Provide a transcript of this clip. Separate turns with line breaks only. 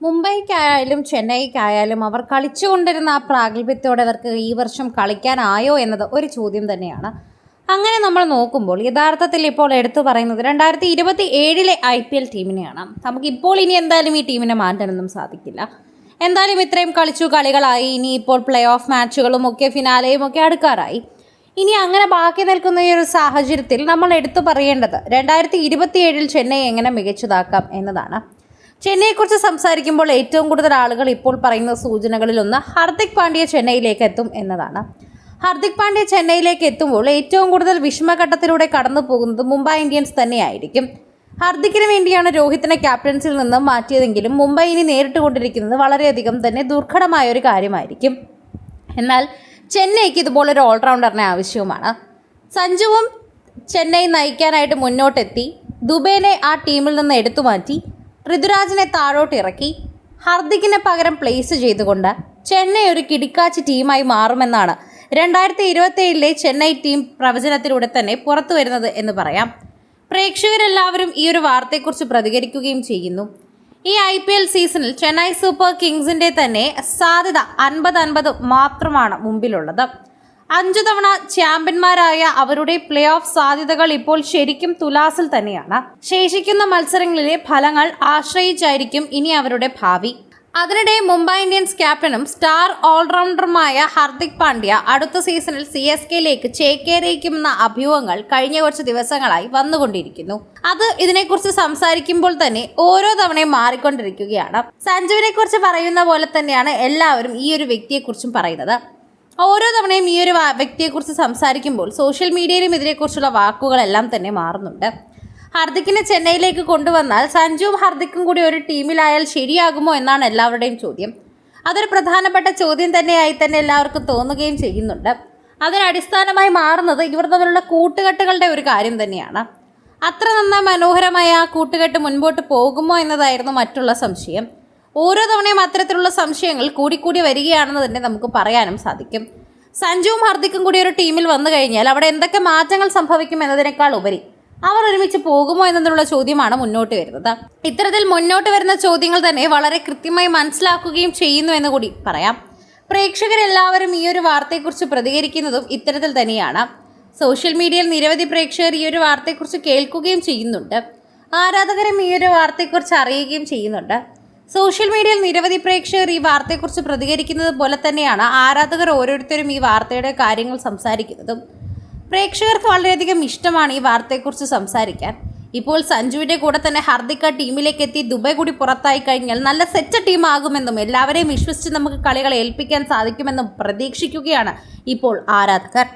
മുംബൈക്കായാലും ചെന്നൈക്കായാലും അവർ കളിച്ചുകൊണ്ടിരുന്ന ആ പ്രാഗൽഭ്യത്തോടെ അവർക്ക് ഈ വർഷം കളിക്കാനായോ എന്നത് ഒരു ചോദ്യം തന്നെയാണ്. അങ്ങനെ നമ്മൾ നോക്കുമ്പോൾ യഥാർത്ഥത്തിൽ ഇപ്പോൾ എടുത്തു പറയുന്നത് 2027 IPL ടീമിനെയാണ്. നമുക്കിപ്പോൾ ഇനി എന്തായാലും ഈ ടീമിനെ മാറ്റാനൊന്നും സാധിക്കില്ല. എന്തായാലും ഇത്രയും കളിച്ചു കളികളായി, ഇനി ഇപ്പോൾ പ്ലേ ഓഫ് മാച്ചുകളും ഒക്കെ ഫിനാലെയും ഒക്കെ അടുക്കാറായി. ഇനി അങ്ങനെ ബാക്കി നിൽക്കുന്ന ഈ ഒരു സാഹചര്യത്തിൽ നമ്മൾ എടുത്തു പറയേണ്ടത് 2027 ചെന്നൈ എങ്ങനെ മികച്ചതാക്കാം എന്നതാണ്. ചെന്നൈയെക്കുറിച്ച് സംസാരിക്കുമ്പോൾ ഏറ്റവും കൂടുതൽ ആളുകൾ ഇപ്പോൾ പറയുന്ന സൂചനകളിലൊന്ന് ഹാർദിക് പാണ്ഡ്യ ചെന്നൈയിലേക്ക് എത്തും എന്നതാണ്. ഹാർദിക് പാണ്ഡ്യ ചെന്നൈയിലേക്ക് എത്തുമ്പോൾ ഏറ്റവും കൂടുതൽ വിഷമഘട്ടത്തിലൂടെ കടന്നു പോകുന്നത് മുംബൈ ഇന്ത്യൻസ് തന്നെയായിരിക്കും. ഹാർദിക്കിന് വേണ്ടിയാണ് രോഹിത്തിനെ ക്യാപ്റ്റൻസിൽ നിന്നും മാറ്റിയതെങ്കിലും മുംബൈ ഇനി നേരിട്ടുകൊണ്ടിരിക്കുന്നത് വളരെയധികം തന്നെ ദുർഘടമായ ഒരു കാര്യമായിരിക്കും. എന്നാൽ ചെന്നൈക്ക് ഇതുപോലൊരു ഓൾറൗണ്ടറിനെ ആവശ്യവുമാണ്. സഞ്ജുവും ചെന്നൈ നയിക്കാനായിട്ട് മുന്നോട്ടെത്തി ദുബൈനെ ആ ടീമിൽ നിന്ന് എടുത്തു മാറ്റി ഋതുരാജിനെ താഴോട്ട് ഇറക്കി ഹാർദിക്കിനെ പകരം പ്ലേസ് ചെയ്തുകൊണ്ട് ചെന്നൈ ഒരു കിടിക്കാച്ചി ടീമായി മാറുമെന്നാണ് 2027 ചെന്നൈ ടീം പ്രവചനത്തിലൂടെ തന്നെ പുറത്തു വരുന്നത് എന്ന് പറയാം. പ്രേക്ഷകരെല്ലാവരും ഈ ഒരു വാർത്തയെക്കുറിച്ച് പ്രതികരിക്കുകയും ചെയ്യുന്നു. ഈ IPL സീസണിൽ ചെന്നൈ സൂപ്പർ കിങ്സിൻ്റെ തന്നെ സാധ്യത 50-50 മാത്രമാണ് മുമ്പിലുള്ളത്. 5 തവണ ചാമ്പ്യന്മാരായ അവരുടെ പ്ലേ ഓഫ് സാധ്യതകൾ ഇപ്പോൾ ശരിക്കും തുലാസിൽ തന്നെയാണ്. ശേഷിക്കുന്ന മത്സരങ്ങളിലെ ഫലങ്ങൾ ആശ്രയിച്ചായിരിക്കും ഇനി അവരുടെ ഭാവി. അതിനിടെ മുംബൈ ഇന്ത്യൻസ് ക്യാപ്റ്റനും സ്റ്റാർ ഓൾറൗണ്ടറുമായ ഹാർദിക് പാണ്ഡ്യ അടുത്ത സീസണിൽ CSKയിലേക്ക് ചേക്കേറിയിരിക്കുമെന്ന അഭ്യൂഹങ്ങൾ കഴിഞ്ഞ കുറച്ച് ദിവസങ്ങളായി വന്നുകൊണ്ടിരിക്കുന്നു. അത് ഇതിനെക്കുറിച്ച് സംസാരിക്കുമ്പോൾ തന്നെ ഓരോ തവണയും മാറിക്കൊണ്ടിരിക്കുകയാണ്. സഞ്ജുവിനെ കുറിച്ച് പറയുന്ന പോലെ തന്നെയാണ് എല്ലാവരും ഈ ഒരു വ്യക്തിയെക്കുറിച്ചും പറയുന്നത്. ഓരോ തവണയും ഈ ഒരു വ്യക്തിയെക്കുറിച്ച് സംസാരിക്കുമ്പോൾ സോഷ്യൽ മീഡിയയിലും ഇതിനെക്കുറിച്ചുള്ള വാക്കുകളെല്ലാം തന്നെ മാറുന്നുണ്ട്. ഹാർദിക്കിനെ ചെന്നൈയിലേക്ക് കൊണ്ടുവന്നാൽ സഞ്ജുവും ഹാർദിക്കും കൂടി ഒരു ടീമിലായാൽ ശരിയാകുമോ എന്നാണ് എല്ലാവരുടെയും ചോദ്യം. അതൊരു പ്രധാനപ്പെട്ട ചോദ്യം തന്നെയായി തന്നെ എല്ലാവർക്കും തോന്നുകയും ചെയ്യുന്നുണ്ട്. അതിനടിസ്ഥാനമായി മാറുന്നത് ഇവർ തമ്മിലുള്ള കൂട്ടുകെട്ടുകളുടെ ഒരു കാര്യം തന്നെയാണ്. അത്ര നന്നായി മനോഹരമായ ആ കൂട്ടുകെട്ട് മുൻപോട്ട് പോകുമോ എന്നതായിരുന്നു മറ്റുള്ള സംശയം. ഓരോ തവണയും അത്തരത്തിലുള്ള സംശയങ്ങൾ കൂടിക്കൂടി വരികയാണെന്ന് തന്നെ നമുക്ക് പറയാനും സാധിക്കും. സഞ്ജുവും ഹാർദിക്കും കൂടി ഒരു ടീമിൽ വന്നു കഴിഞ്ഞാൽ അവിടെ എന്തൊക്കെ മാറ്റങ്ങൾ സംഭവിക്കും എന്നതിനേക്കാൾ ഉപരി അവർ ഒരുമിച്ച് പോകുമോ എന്നുള്ള ചോദ്യമാണ് മുന്നോട്ട് വരുന്നത്. ഇത്തരത്തിൽ മുന്നോട്ട് വരുന്ന ചോദ്യങ്ങൾ തന്നെ വളരെ കൃത്യമായി മനസ്സിലാക്കുകയും ചെയ്യുന്നു എന്ന് കൂടി പറയാം. പ്രേക്ഷകരെല്ലാവരും ഈ ഒരു വാർത്തയെക്കുറിച്ച് പ്രതികരിക്കുന്നതും ഇത്തരത്തിൽ തന്നെയാണ്. സോഷ്യൽ മീഡിയയിൽ നിരവധി പ്രേക്ഷകർ ഈ ഒരു വാർത്തയെക്കുറിച്ച് കേൾക്കുകയും ചെയ്യുന്നുണ്ട്. ആരാധകരും ഈ ഒരു വാർത്തയെക്കുറിച്ച് അറിയുകയും ചെയ്യുന്നുണ്ട്. സോഷ്യൽ മീഡിയയിൽ നിരവധി പ്രേക്ഷകർ ഈ വാർത്തയെക്കുറിച്ച് പ്രതികരിക്കുന്നത് പോലെ തന്നെയാണ് ആരാധകർ ഓരോരുത്തരും ഈ വാർത്തയുടെ കാര്യങ്ങൾ സംസാരിക്കുന്നതും. പ്രേക്ഷകർക്ക് വളരെയധികം ഇഷ്ടമാണ് ഈ വാർത്തയെക്കുറിച്ച് സംസാരിക്കാൻ. ഇപ്പോൾ സഞ്ജുവിൻ്റെ കൂടെ തന്നെ ഹാർദിക് ടീമിലേക്ക് എത്തി ദുബൈ കൂടി പുറത്തായി കഴിഞ്ഞാൽ നല്ല സെറ്റ് ടീമാകുമെന്നും എല്ലാവരെയും വിശ്വസിച്ച് നമുക്ക് കളികൾ ഏൽപ്പിക്കാൻ സാധിക്കുമെന്നും പ്രതീക്ഷിക്കുകയാണ് ഇപ്പോൾ ആരാധകർ.